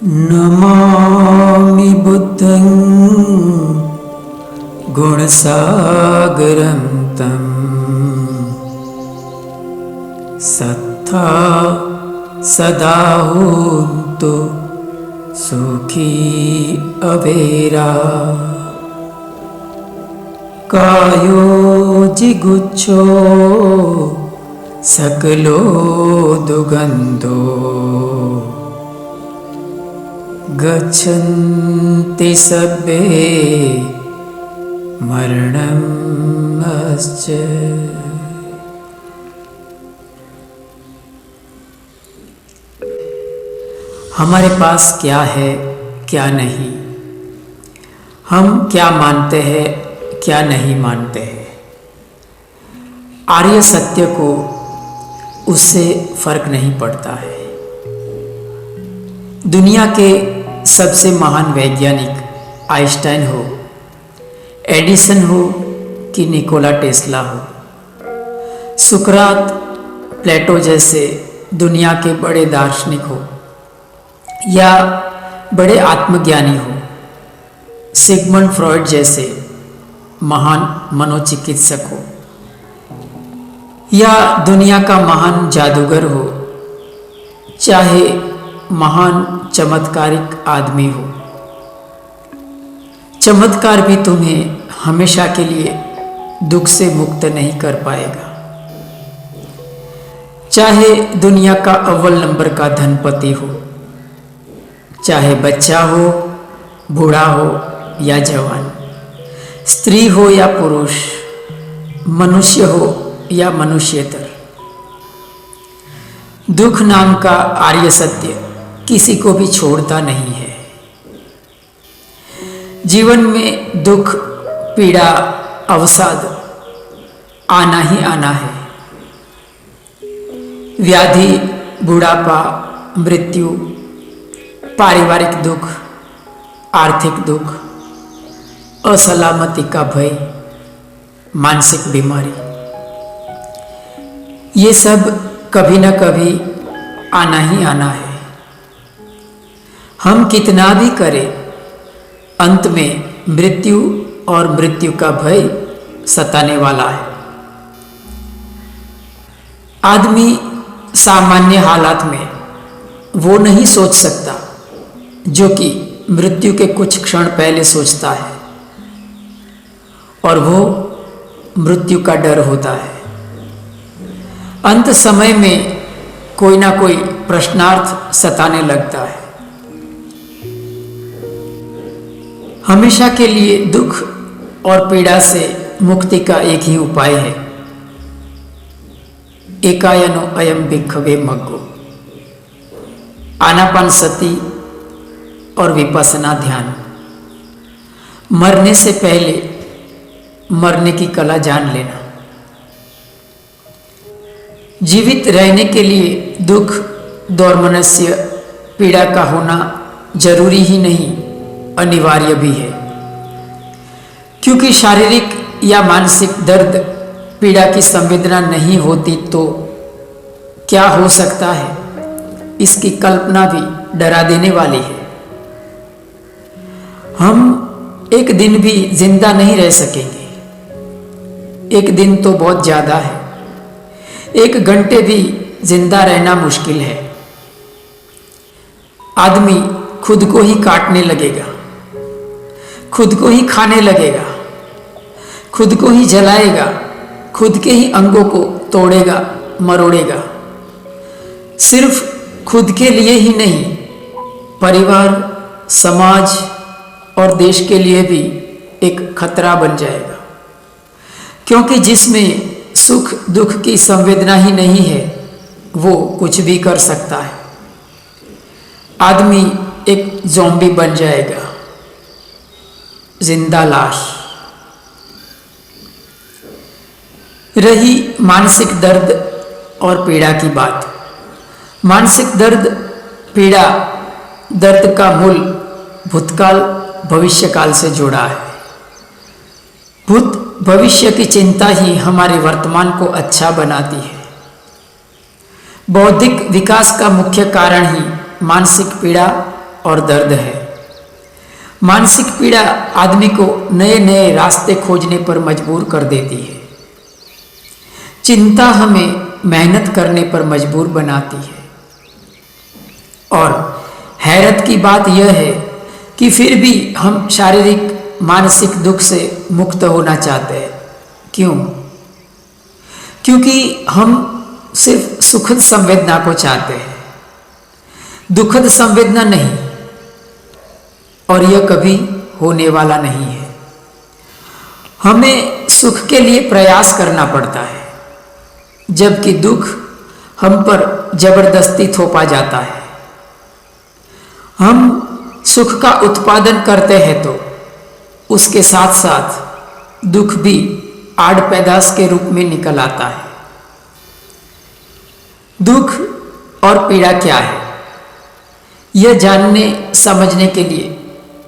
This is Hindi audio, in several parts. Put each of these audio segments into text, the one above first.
नमामि बुद्धं गुणसागरं तं सत्ता सदा होन्तु सुखी अवेरा कायो जिगुच्छो सकलो दुगन्धो गच्छन्ति सर्वे मरणमश्च। हमारे पास क्या है क्या नहीं, हम क्या मानते हैं क्या नहीं मानते हैं, आर्य सत्य को उससे फर्क नहीं पड़ता है। दुनिया के सबसे महान वैज्ञानिक आइंस्टाइन हो, एडिसन हो कि निकोला टेस्ला हो, सुकरात, प्लेटो जैसे दुनिया के बड़े दार्शनिक हो या बड़े आत्मज्ञानी हो, सिगमंड फ्रॉइड जैसे महान मनोचिकित्सक हो या दुनिया का महान जादूगर हो, चाहे महान चमत्कारिक आदमी हो, चमत्कार भी तुम्हें हमेशा के लिए दुख से मुक्त नहीं कर पाएगा। चाहे दुनिया का अव्वल नंबर का धनपति हो, चाहे बच्चा हो, बूढ़ा हो या जवान, स्त्री हो या पुरुष, मनुष्य हो या मनुष्येतर, दुख नाम का आर्य सत्य किसी को भी छोड़ता नहीं है। जीवन में दुख, पीड़ा, अवसाद आना ही आना है। व्याधि, बुढ़ापा, मृत्यु, पारिवारिक दुख, आर्थिक दुख, असलामती का भय, मानसिक बीमारी, ये सब कभी न कभी आना ही आना है। हम कितना भी करें, अंत में मृत्यु और मृत्यु का भय सताने वाला है। आदमी सामान्य हालात में वो नहीं सोच सकता जो कि मृत्यु के कुछ क्षण पहले सोचता है, और वो मृत्यु का डर होता है। अंत समय में कोई ना कोई प्रश्नार्थ सताने लगता है। हमेशा के लिए दुख और पीड़ा से मुक्ति का एक ही उपाय है, एकायनो अयम भिक्खवे मग्गो, आनापानसति और विपස්සना ध्यान। मरने से पहले मरने की कला जान लेना। जीवित रहने के लिए दुख, दौर्मनस्य, पीड़ा का होना जरूरी ही नहीं, अनिवार्य भी है। क्योंकि शारीरिक या मानसिक दर्द, पीड़ा की संवेदना नहीं होती तो क्या हो सकता है, इसकी कल्पना भी डरा देने वाली है। हम एक दिन भी जिंदा नहीं रह सकेंगे। एक दिन तो बहुत ज्यादा है, एक घंटे भी जिंदा रहना मुश्किल है। आदमी खुद को ही काटने लगेगा, खुद को ही खाने लगेगा, खुद को ही जलाएगा, खुद के ही अंगों को तोड़ेगा, मरोड़ेगा। सिर्फ खुद के लिए ही नहीं, परिवार, समाज और देश के लिए भी एक खतरा बन जाएगा। क्योंकि जिसमें सुख दुख की संवेदना ही नहीं है, वो कुछ भी कर सकता है। आदमी एक ज़ॉम्बी बन जाएगा, जिंदा लाश। रही मानसिक दर्द और पीड़ा की बात। मानसिक दर्द, पीड़ा, दर्द का मूल भूतकाल, भविष्यकाल से जुड़ा है। भूत भविष्य की चिंता ही हमारे वर्तमान को अच्छा बनाती है। बौद्धिक विकास का मुख्य कारण ही मानसिक पीड़ा और दर्द है। मानसिक पीड़ा आदमी को नए नए रास्ते खोजने पर मजबूर कर देती है। चिंता हमें मेहनत करने पर मजबूर बनाती है। और हैरत की बात यह है कि फिर भी हम शारीरिक मानसिक दुख से मुक्त होना चाहते हैं। क्यों? क्योंकि हम सिर्फ सुखद संवेदना को चाहते हैं, दुखद संवेदना नहीं, और यह कभी होने वाला नहीं है। हमें सुख के लिए प्रयास करना पड़ता है, जबकि दुख हम पर जबरदस्ती थोपा जाता है। हम सुख का उत्पादन करते हैं तो उसके साथ साथ दुख भी आड़ पैदाश के रूप में निकल आता है। दुख और पीड़ा क्या है, यह जानने समझने के लिए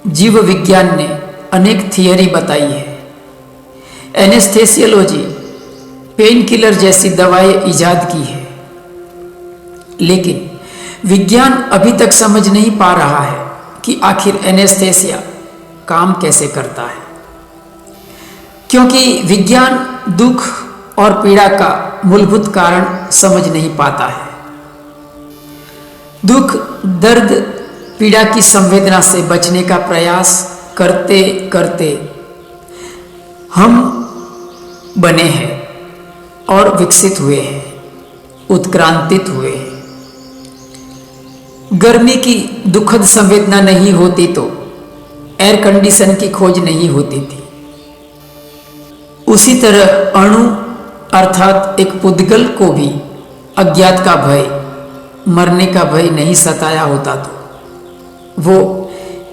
जीव विज्ञान ने अनेक थियरी बताई है। एनेस्थेसियोलॉजी पेन किलर जैसी दवाएं इजाद की है, लेकिन विज्ञान अभी तक समझ नहीं पा रहा है कि आखिर एनेस्थेसिया काम कैसे करता है, क्योंकि विज्ञान दुख और पीड़ा का मूलभूत कारण समझ नहीं पाता है। दुख, दर्द, पीड़ा की संवेदना से बचने का प्रयास करते करते हम बने हैं और विकसित हुए हैं, उत्क्रांतित हुए हैं। गर्मी की दुखद संवेदना नहीं होती तो एयर कंडीशन की खोज नहीं होती थी। उसी तरह अणु अर्थात एक पुद्गल को भी अज्ञात का भय, मरने का भय नहीं सताया होता तो वो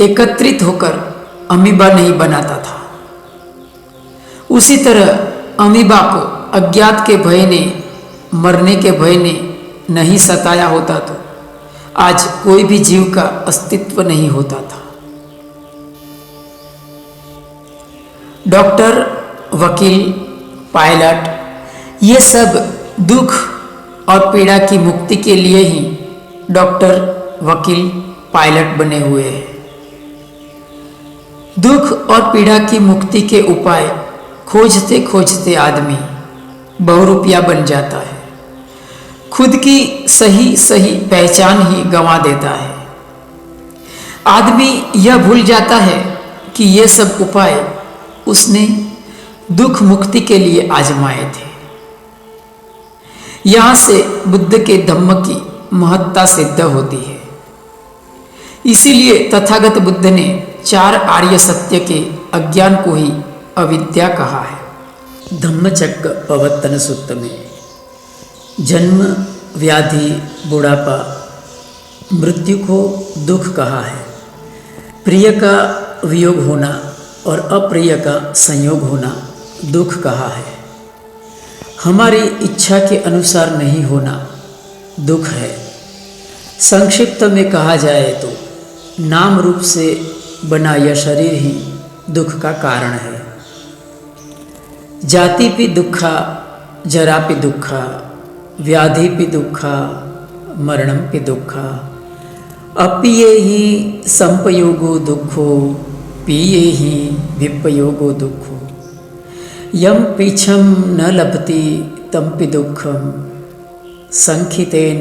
एकत्रित होकर अमीबा नहीं बनाता था। उसी तरह अमीबा को अज्ञात के भय ने, मरने के भय ने नहीं सताया होता तो आज कोई भी जीव का अस्तित्व नहीं होता था। डॉक्टर, वकील, पायलट, ये सब दुख और पीड़ा की मुक्ति के लिए ही डॉक्टर, वकील, पायलट बने हुए हैं। दुख और पीड़ा की मुक्ति के उपाय खोजते खोजते आदमी बहुरूपिया बन जाता है, खुद की सही सही पहचान ही गंवा देता है। आदमी यह भूल जाता है कि ये सब उपाय उसने दुख मुक्ति के लिए आजमाए थे। यहां से बुद्ध के धम्म की महत्ता सिद्ध होती है। इसीलिए तथागत बुद्ध ने 4 आर्य सत्य के अज्ञान को ही अविद्या कहा है। धम्मचक्र प्रवर्तन सूत्र में जन्म, व्याधि, बुढ़ापा, मृत्यु को दुख कहा है। प्रिय का वियोग होना और अप्रिय का संयोग होना दुख कहा है। हमारी इच्छा के अनुसार नहीं होना दुख है। संक्षिप्त में कहा जाए तो नाम रूप से बना यह शरीर ही दुख का कारण है। जाति पि दुखा, जरा पि दुखा, व्याधि पि दुखा, मरणम पि दुखा, अपिये ही संपयोगो दुखो, पिये ही विपयोगो दुखो, यम पीछम न लभति तमपि दुखम, संखितेन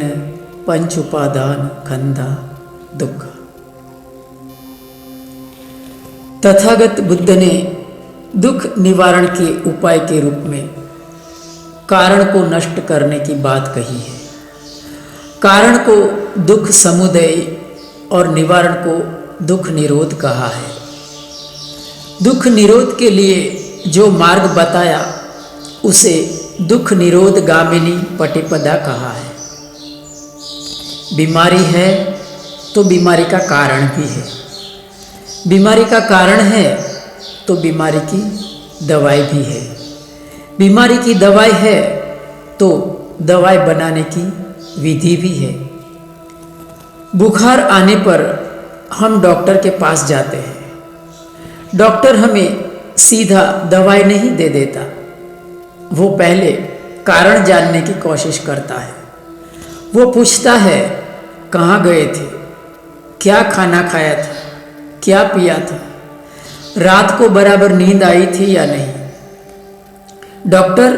पंच उपादान खंदा दुख। तथागत बुद्ध ने दुख निवारण के उपाय के रूप में कारण को नष्ट करने की बात कही है। कारण को दुख समुदय और निवारण को दुख निरोध कहा है। दुख निरोध के लिए जो मार्ग बताया उसे दुख निरोध गामिनी पटिपदा कहा है। बीमारी है तो बीमारी का कारण भी है। बीमारी का कारण है तो बीमारी की दवाई भी है। बीमारी की दवाई है तो दवाई बनाने की विधि भी है। बुखार आने पर हम डॉक्टर के पास जाते हैं। डॉक्टर हमें सीधा दवाई नहीं दे देता, वो पहले कारण जानने की कोशिश करता है। वो पूछता है कहाँ गए थे, क्या खाना खाया था, क्या पिया था, रात को बराबर नींद आई थी या नहीं। डॉक्टर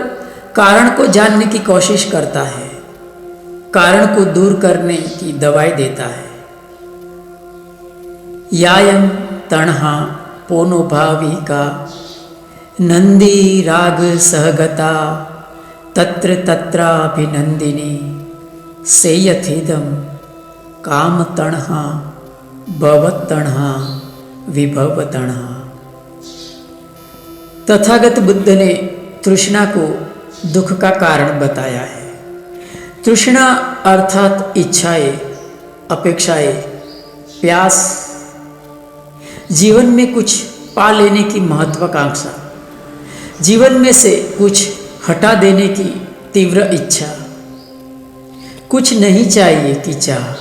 कारण को जानने की कोशिश करता है, कारण को दूर करने की दवाई देता है। यायम तणहा पोनो भाविका नंदी राग सहगता तत्र तत्राभिनंदिनी सेयथिदम काम तणहा भवत तणहा विभव तणहा। तथागत बुद्ध ने तृष्णा को दुख का कारण बताया है। तृष्णा अर्थात इच्छाएं, अपेक्षाएं, प्यास, जीवन में कुछ पा लेने की महत्वाकांक्षा, जीवन में से कुछ हटा देने की तीव्र इच्छा, कुछ नहीं चाहिए की चाह,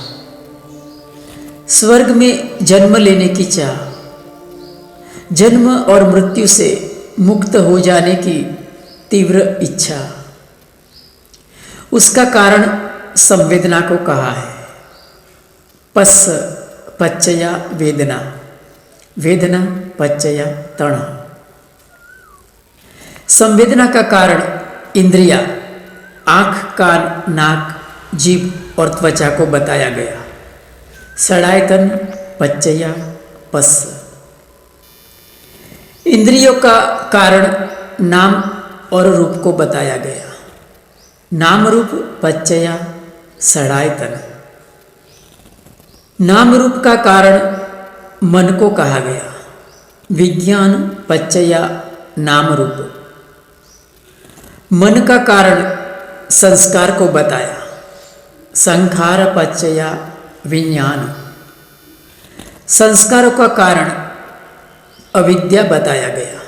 स्वर्ग में जन्म लेने की चाह, जन्म और मृत्यु से मुक्त हो जाने की तीव्र इच्छा। उसका कारण संवेदना को कहा है। पस्स पच्चया वेदना, वेदना पच्चया तणः। संवेदना का कारण इंद्रिया, आँख, कान, नाक, जीभ और त्वचा को बताया गया। षडायतन पच्चया पस्स। इंद्रियों का कारण नाम और रूप को बताया गया। नाम रूप पच्चया षडायतन। नाम रूप का कारण मन को कहा गया। विज्ञान पच्चया नाम रूप। मन का कारण संस्कार को बताया। संखार पच्चया विज्ञान। संस्कारों का कारण अविद्या बताया गया।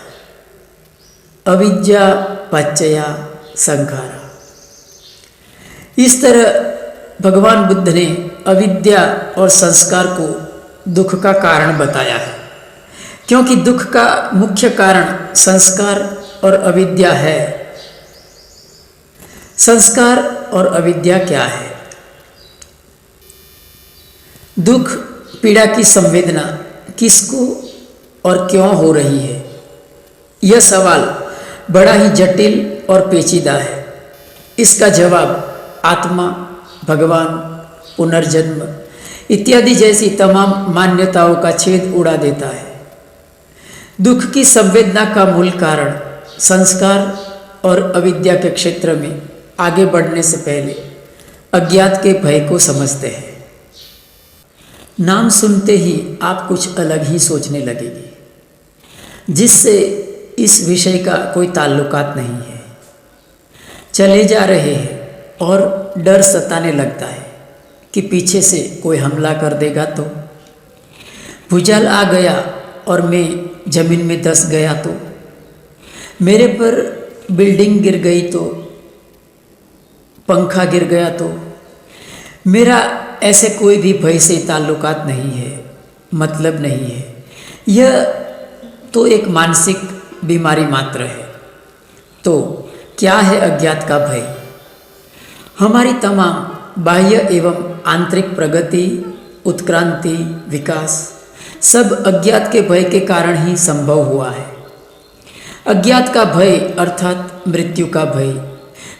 अविद्या पच्चया संखारा। इस तरह भगवान बुद्ध ने अविद्या और संस्कार को दुख का कारण बताया है, क्योंकि दुख का मुख्य कारण संस्कार और अविद्या है। संस्कार और अविद्या क्या है? दुख, पीड़ा की संवेदना किसको और क्यों हो रही है? यह सवाल बड़ा ही जटिल और पेचीदा है। इसका जवाब आत्मा, भगवान, पुनर्जन्म इत्यादि जैसी तमाम मान्यताओं का छेद उड़ा देता है। दुख की संवेदना का मूल कारण संस्कार और अविद्या के क्षेत्र में आगे बढ़ने से पहले अज्ञात के भय को समझते हैं। नाम सुनते ही आप कुछ अलग ही सोचने लगेंगे, जिससे इस विषय का कोई ताल्लुकात नहीं है। चले जा रहे हैं और डर सताने लगता है कि पीछे से कोई हमला कर देगा तो, भूचाल आ गया और मैं जमीन में धंस गया तो, मेरे पर बिल्डिंग गिर गई तो, पंखा गिर गया तो। मेरा ऐसे कोई भी भय से ताल्लुकात नहीं है, मतलब नहीं है। यह तो एक मानसिक बीमारी मात्र है। तो क्या है अज्ञात का भय? हमारी तमाम बाह्य एवं आंतरिक प्रगति, उत्क्रांति, विकास सब अज्ञात के भय के कारण ही संभव हुआ है। अज्ञात का भय अर्थात मृत्यु का भय।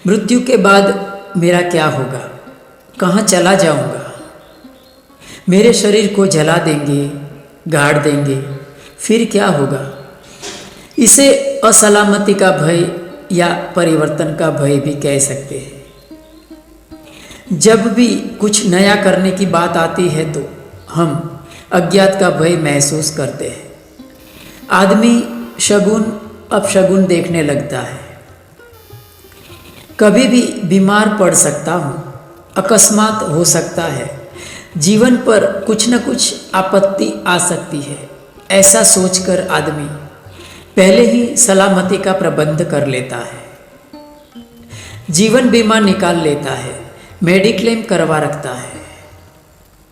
मृत्यु के बाद मेरा क्या होगा? कहाँ चला जाऊंगा? मेरे शरीर को जला देंगे, गाड़ देंगे, फिर क्या होगा? इसे असलामती का भय या परिवर्तन का भय भी कह सकते हैं। जब भी कुछ नया करने की बात आती है तो हम अज्ञात का भय महसूस करते हैं। आदमी शगुन अपशगुन देखने लगता है। कभी भी बीमार पड़ सकता हूँ, अकस्मात हो सकता है, जीवन पर कुछ न कुछ आपत्ति आ सकती है, ऐसा सोचकर आदमी पहले ही सलामती का प्रबंध कर लेता है। जीवन बीमा निकाल लेता है, मेडिक्लेम करवा रखता है।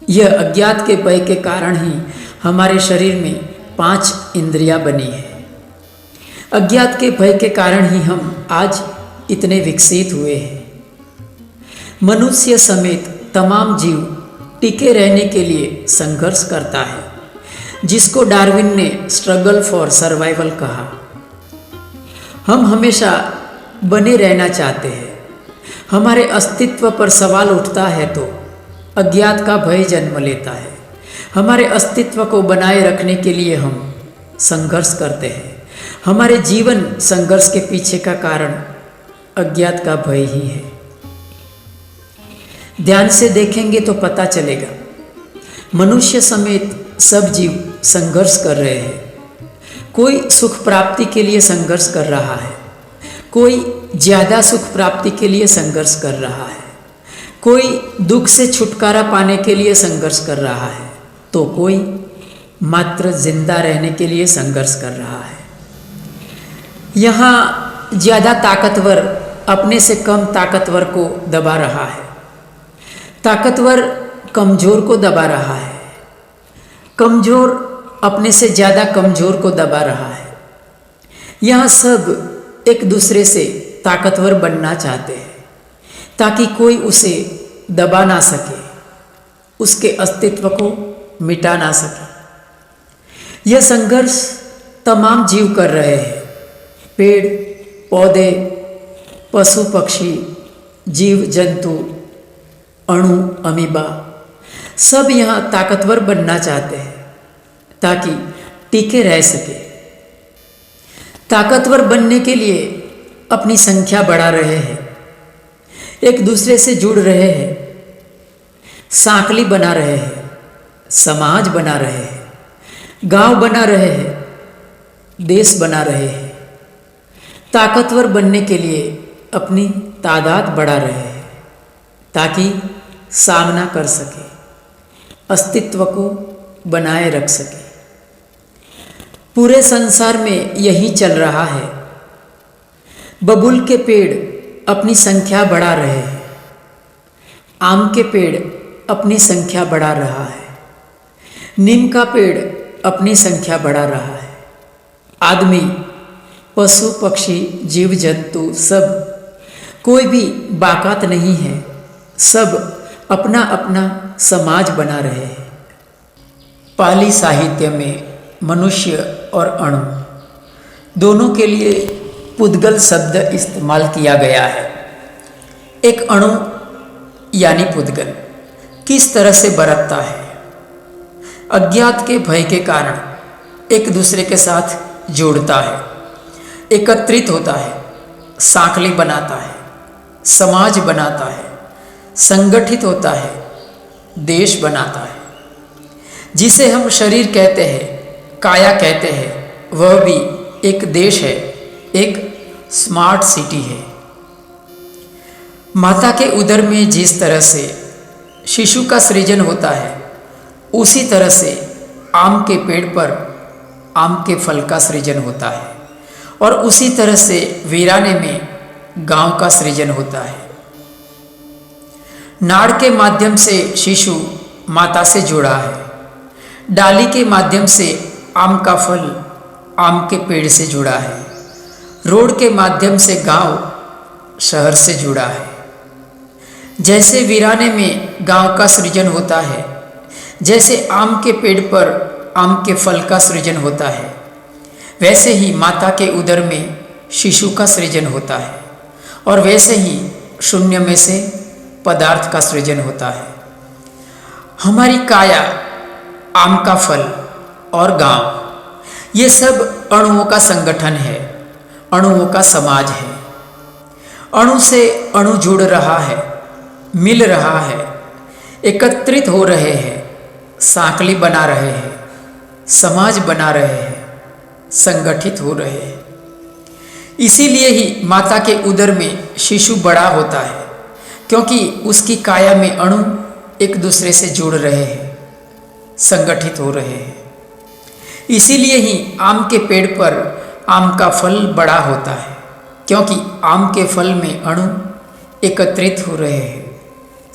यह अज्ञात के भय के कारण ही हमारे शरीर में 5 इंद्रियां बनी है। अज्ञात के भय के कारण ही हम आज इतने विकसित हुए हैं। मनुष्य समेत तमाम जीव टिके रहने के लिए संघर्ष करता है, जिसको डार्विन ने स्ट्रगल फॉर सर्वाइवल कहा। हम हमेशा बने रहना चाहते हैं। हमारे अस्तित्व पर सवाल उठता है तो अज्ञात का भय जन्म लेता है। हमारे अस्तित्व को बनाए रखने के लिए हम संघर्ष करते हैं। हमारे जीवन संघर्ष के पीछे का कारण अज्ञात का भय ही है। ध्यान से देखेंगे तो पता चलेगा, मनुष्य समेत सब जीव संघर्ष कर रहे हैं। कोई सुख प्राप्ति के लिए संघर्ष कर रहा है, कोई ज़्यादा सुख प्राप्ति के लिए संघर्ष कर रहा है, कोई दुख से छुटकारा पाने के लिए संघर्ष कर रहा है, तो कोई मात्र जिंदा रहने के लिए संघर्ष कर रहा है। यहाँ ज़्यादा ताकतवर अपने से कम ताकतवर को दबा रहा है, ताकतवर कमज़ोर को दबा रहा है, कमज़ोर अपने से ज़्यादा कमज़ोर को दबा रहा है। यहाँ सब एक दूसरे से ताकतवर बनना चाहते हैं ताकि कोई उसे दबा ना सके, उसके अस्तित्व को मिटा ना सके। यह संघर्ष तमाम जीव कर रहे हैं। पेड़ पौधे, पशु पक्षी, जीव जंतु, अणु, अमीबा, सब यहाँ ताकतवर बनना चाहते हैं ताकि टिके रह सके। ताकतवर बनने के लिए अपनी संख्या बढ़ा रहे हैं, एक दूसरे से जुड़ रहे हैं, सांकली बना रहे हैं, समाज बना रहे हैं, गांव बना रहे हैं, देश बना रहे हैं। ताकतवर बनने के लिए अपनी तादाद बढ़ा रहे हैं ताकि सामना कर सके, अस्तित्व को बनाए रख सके। पूरे संसार में यही चल रहा है। बबूल के पेड़ अपनी संख्या बढ़ा रहे हैं, आम के पेड़ अपनी संख्या बढ़ा रहा है, नीम का पेड़ अपनी संख्या बढ़ा रहा है। आदमी, पशु पक्षी, जीव जंतु सब, कोई भी बाकात नहीं है, सब अपना अपना समाज बना रहे हैं। पाली साहित्य में मनुष्य और अणु दोनों के लिए पुद्गल शब्द इस्तेमाल किया गया है। एक अणु यानी पुद्गल किस तरह से बरतता है? अज्ञात के भय के कारण एक दूसरे के साथ जोड़ता है, एकत्रित होता है, सांकली बनाता है, समाज बनाता है, संगठित होता है, देश बनाता है। जिसे हम शरीर कहते हैं, काया कहते हैं, वह भी एक देश है, एक स्मार्ट सिटी है। माता के उदर में जिस तरह से शिशु का सृजन होता है, उसी तरह से आम के पेड़ पर आम के फल का सृजन होता है, और उसी तरह से वीराने में गांव का सृजन होता है। नाड़ के माध्यम से शिशु माता से जुड़ा है, डाली के माध्यम से आम का फल आम के पेड़ से जुड़ा है, रोड के माध्यम से गांव शहर से जुड़ा है। जैसे वीराने में गांव का सृजन होता है, जैसे आम के पेड़ पर आम के फल का सृजन होता है, वैसे ही माता के उदर में शिशु का सृजन होता है, और वैसे ही शून्य में से पदार्थ का सृजन होता है। हमारी काया, आम का फल और गांव, ये सब अणुओं का संगठन है, अणुओं का समाज है। अणु से अणु जुड़ रहा है, मिल रहा है, एकत्रित हो रहे हैं, सांकली बना रहे हैं, समाज बना रहे हैं, संगठित हो रहे हैं। इसीलिए ही माता के उदर में शिशु बड़ा होता है, क्योंकि उसकी काया में अणु एक दूसरे से जुड़ रहे हैं, संगठित हो रहे हैं। इसीलिए ही आम के पेड़ पर आम का फल बड़ा होता है, क्योंकि आम के फल में अणु एकत्रित हो रहे हैं,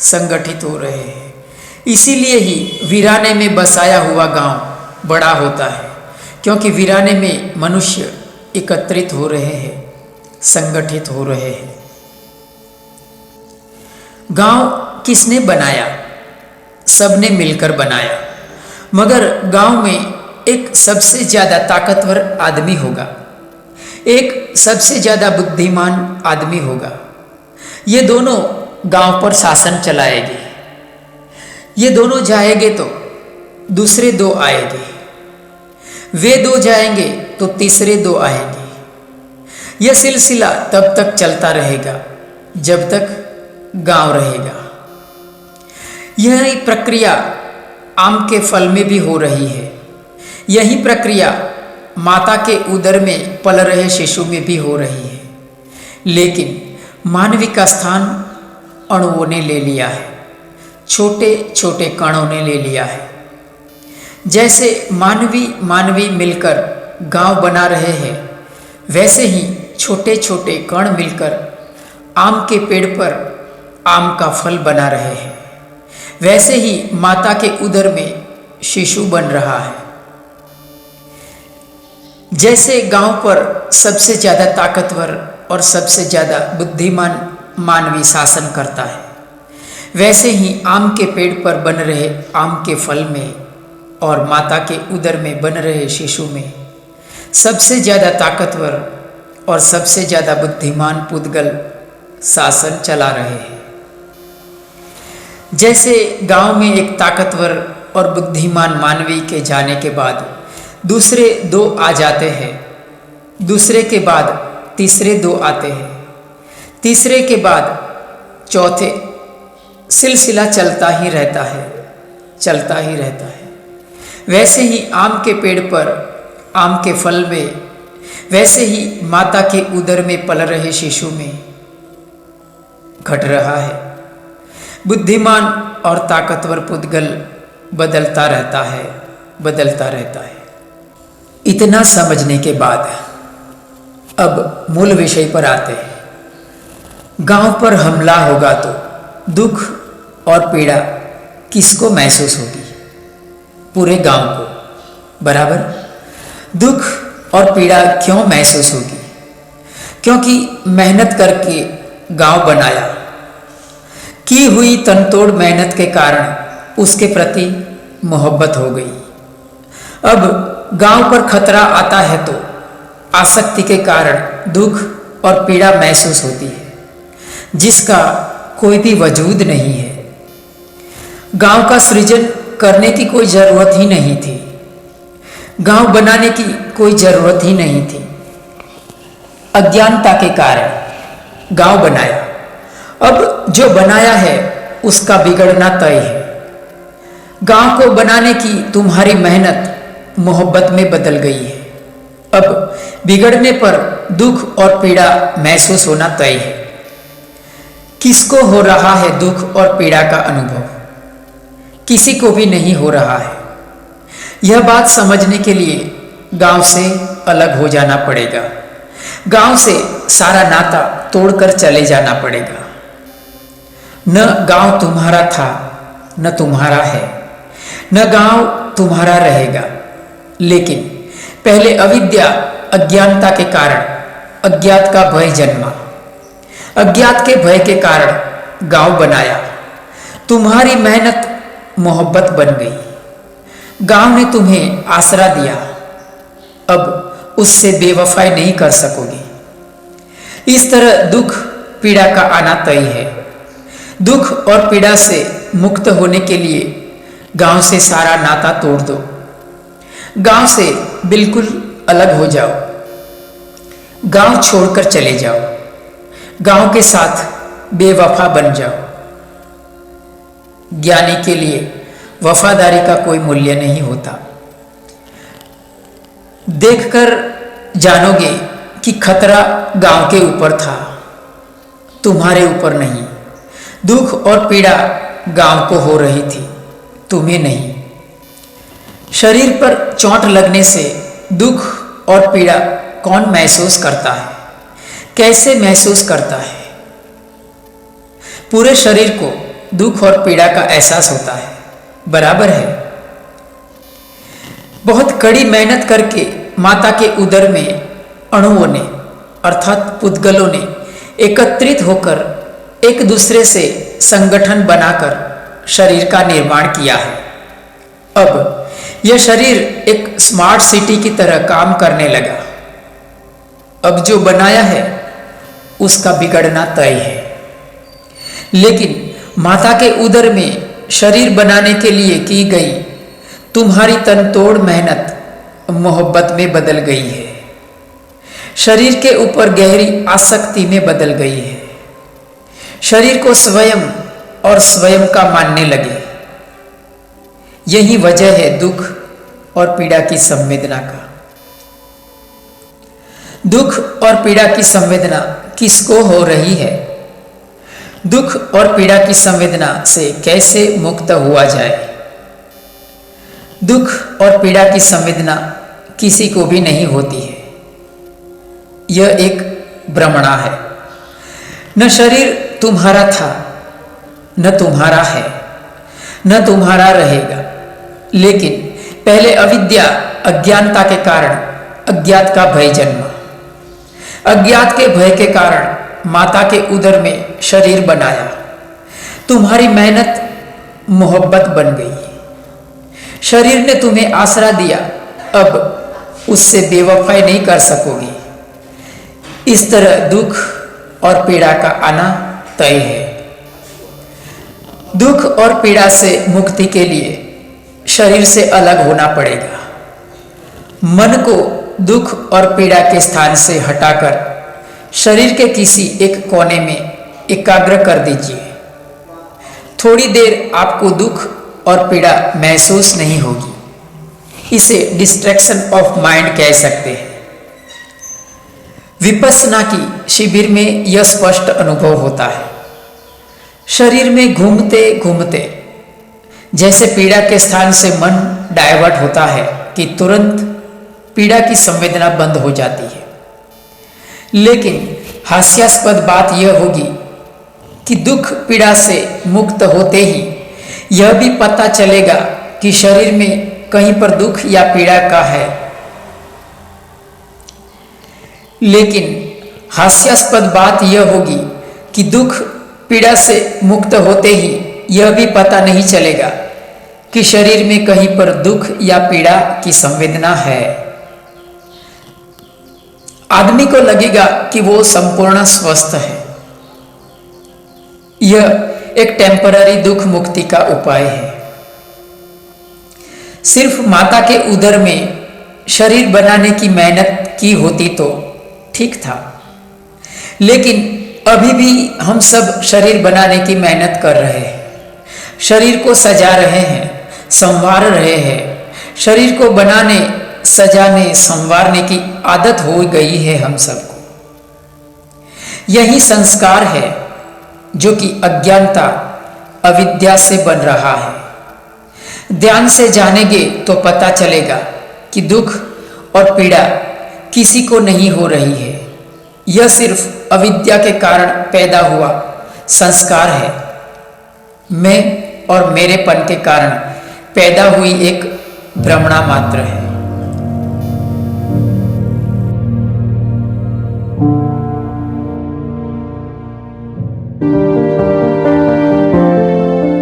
संगठित हो रहे हैं। इसीलिए ही वीराने में बसाया हुआ गांव बड़ा होता है, क्योंकि वीराने में मनुष्य एकत्रित हो रहे हैं, संगठित हो रहे हैं। गांव किसने बनाया? सबने मिलकर बनाया। मगर गांव में एक सबसे ज़्यादा ताकतवर आदमी होगा, एक सबसे ज़्यादा बुद्धिमान आदमी होगा। ये दोनों गांव पर शासन चलाएंगे। ये दोनों जाएंगे तो दूसरे दो आएंगे, वे दो जाएंगे तो तीसरे दो आएंगे। यह सिलसिला तब तक चलता रहेगा जब तक गांव रहेगा। यही प्रक्रिया आम के फल में भी हो रही है। यही प्रक्रिया माता के उदर में पल रहे शिशु में भी हो रही है। लेकिन मानवी का स्थान अणुओं ने ले लिया है, छोटे छोटे कणों ने ले लिया है। जैसे मानवी मिलकर गांव बना रहे हैं, वैसे ही छोटे छोटे कण मिलकर आम के पेड़ पर आम का फल बना रहे हैं। वैसे ही माता के उदर में शिशु बन रहा है। जैसे गांव पर सबसे ज़्यादा ताकतवर और सबसे ज़्यादा बुद्धिमान मानवी शासन करता है, वैसे ही आम के पेड़ पर बन रहे आम के फल में और माता के उदर में बन रहे शिशु में सबसे ज़्यादा ताकतवर और सबसे ज़्यादा बुद्धिमान पुद्गल शासन चला रहे हैं। जैसे गांव में एक ताकतवर और बुद्धिमान मानवी के जाने के बाद दूसरे दो आ जाते हैं, दूसरे के बाद तीसरे दो आते हैं, तीसरे के बाद चौथे, सिलसिला चलता ही रहता है, चलता ही रहता है। वैसे ही आम के पेड़ पर आम के फल में, वैसे ही माता के उदर में पल रहे शिशु में घट रहा है। बुद्धिमान और ताकतवर पुद्गल बदलता रहता है, बदलता रहता है। इतना समझने के बाद अब मूल विषय पर आते हैं। गांव पर हमला होगा तो दुख और पीड़ा किसको महसूस होगी? पूरे गांव को, बराबर। दुख और पीड़ा क्यों महसूस होगी? क्योंकि मेहनत करके गांव बनाया, की हुई तनतोड़ मेहनत के कारण उसके प्रति मोहब्बत हो गई। अब गांव पर खतरा आता है तो आसक्ति के कारण दुख और पीड़ा महसूस होती है, जिसका कोई भी वजूद नहीं है। गांव का सृजन करने की कोई जरूरत ही नहीं थी, गांव बनाने की कोई जरूरत ही नहीं थी। अज्ञानता के कारण गांव बनाया। अब जो बनाया है उसका बिगड़ना तय है। गांव को बनाने की तुम्हारी मेहनत मोहब्बत में बदल गई है। अब बिगड़ने पर दुख और पीड़ा महसूस होना तय है। किसको हो रहा है दुख और पीड़ा का अनुभव? किसी को भी नहीं हो रहा है। यह बात समझने के लिए गांव से अलग हो जाना पड़ेगा। गांव से सारा नाता तोड़कर चले जाना पड़ेगा। न गांव तुम्हारा था, न तुम्हारा है, न गांव तुम्हारा रहेगा। लेकिन पहले अविद्या, अज्ञानता के कारण अज्ञात का भय जन्मा। अज्ञात के भय के कारण गांव बनाया। तुम्हारी मेहनत मोहब्बत बन गई। गांव ने तुम्हें आसरा दिया। अब उससे बेवफाई नहीं कर सकोगे। इस तरह दुख पीड़ा का आना तय है। दुख और पीड़ा से मुक्त होने के लिए गांव से सारा नाता तोड़ दो। गांव से बिल्कुल अलग हो जाओ। गांव छोड़कर चले जाओ। गांव के साथ बेवफा बन जाओ। ज्ञानी के लिए वफादारी का कोई मूल्य नहीं होता। देखकर जानोगे कि खतरा गांव के ऊपर था, तुम्हारे ऊपर नहीं। दुख और पीड़ा गांव को हो रही थी, तुम्हें नहीं। शरीर पर चोट लगने से दुख और पीड़ा कौन महसूस करता है? कैसे महसूस करता है? पूरे शरीर को दुख और पीड़ा का एहसास होता है, बराबर है। बहुत कड़ी मेहनत करके माता के उदर में अणुओं ने अर्थात पुद्गलों ने एकत्रित होकर एक दूसरे से संगठन बनाकर शरीर का निर्माण किया है। अब यह शरीर एक स्मार्ट सिटी की तरह काम करने लगा। अब जो बनाया है उसका बिगड़ना तय है। लेकिन माता के उदर में शरीर बनाने के लिए की गई तुम्हारी तनतोड़ मेहनत मोहब्बत में बदल गई है, शरीर के ऊपर गहरी आसक्ति में बदल गई है। शरीर को स्वयं और स्वयं का मानने लगे। यही वजह है दुख और पीड़ा की संवेदना का। दुख और पीड़ा की संवेदना किसको हो रही है? दुख और पीड़ा की संवेदना से कैसे मुक्त हुआ जाए? दुख और पीड़ा की संवेदना किसी को भी नहीं होती है। यह एक भ्रमणा है। न शरीर तुम्हारा था, न तुम्हारा है, न तुम्हारा रहेगा। लेकिन पहले अविद्या अज्ञानता के कारण अज्ञात का भय जन्मा। अज्ञात के भय के कारण माता के उदर में शरीर बनाया। तुम्हारी मेहनत मोहब्बत बन गई। शरीर ने तुम्हें आसरा दिया, अब उससे बेवफाई नहीं कर सकोगी। इस तरह दुख और पीड़ा का आना तय है। दुख और पीड़ा से मुक्ति के लिए शरीर से अलग होना पड़ेगा। मन को दुख और पीड़ा के स्थान से हटाकर शरीर के किसी एक कोने में एकाग्र कर दीजिए। थोड़ी देर आपको दुख और पीड़ा महसूस नहीं होगी। इसे डिस्ट्रैक्शन ऑफ माइंड कह सकते हैं। विपस्सना की शिविर में यह स्पष्ट अनुभव होता है। शरीर में घूमते घूमते जैसे पीड़ा के स्थान से मन डाइवर्ट होता है कि तुरंत पीड़ा की संवेदना बंद हो जाती है। लेकिन हास्यास्पद बात यह होगी कि दुख पीड़ा से मुक्त होते ही यह भी पता चलेगा कि शरीर में कहीं पर दुख या पीड़ा का है। लेकिन हास्यास्पद बात यह होगी कि दुख पीड़ा से मुक्त होते ही यह भी पता नहीं चलेगा कि शरीर में कहीं पर दुख या पीड़ा की संवेदना है। आदमी को लगेगा कि वो संपूर्ण स्वस्थ है। यह एक टेम्पररी दुख मुक्ति का उपाय है। सिर्फ माता के उदर में शरीर बनाने की मेहनत की होती तो ठीक था। लेकिन अभी भी हम सब शरीर बनाने की मेहनत कर रहे हैं। शरीर को सजा रहे हैं, संवार रहे हैं। शरीर को बनाने, सजाने, संवारने की आदत हो गई है हम सबको। यही संस्कार है जो कि अज्ञानता, अविद्या से बन रहा है। ध्यान से जानेंगे तो पता चलेगा कि दुख और पीड़ा किसी को नहीं हो रही है। यह सिर्फ अविद्या के कारण पैदा हुआ संस्कार है। मैं और मेरेपन के कारण पैदा हुई एक भ्रमणा मात्र है।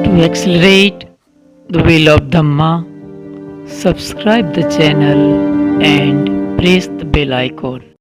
To accelerate the wheel of Dhamma, subscribe the channel and press the bell icon.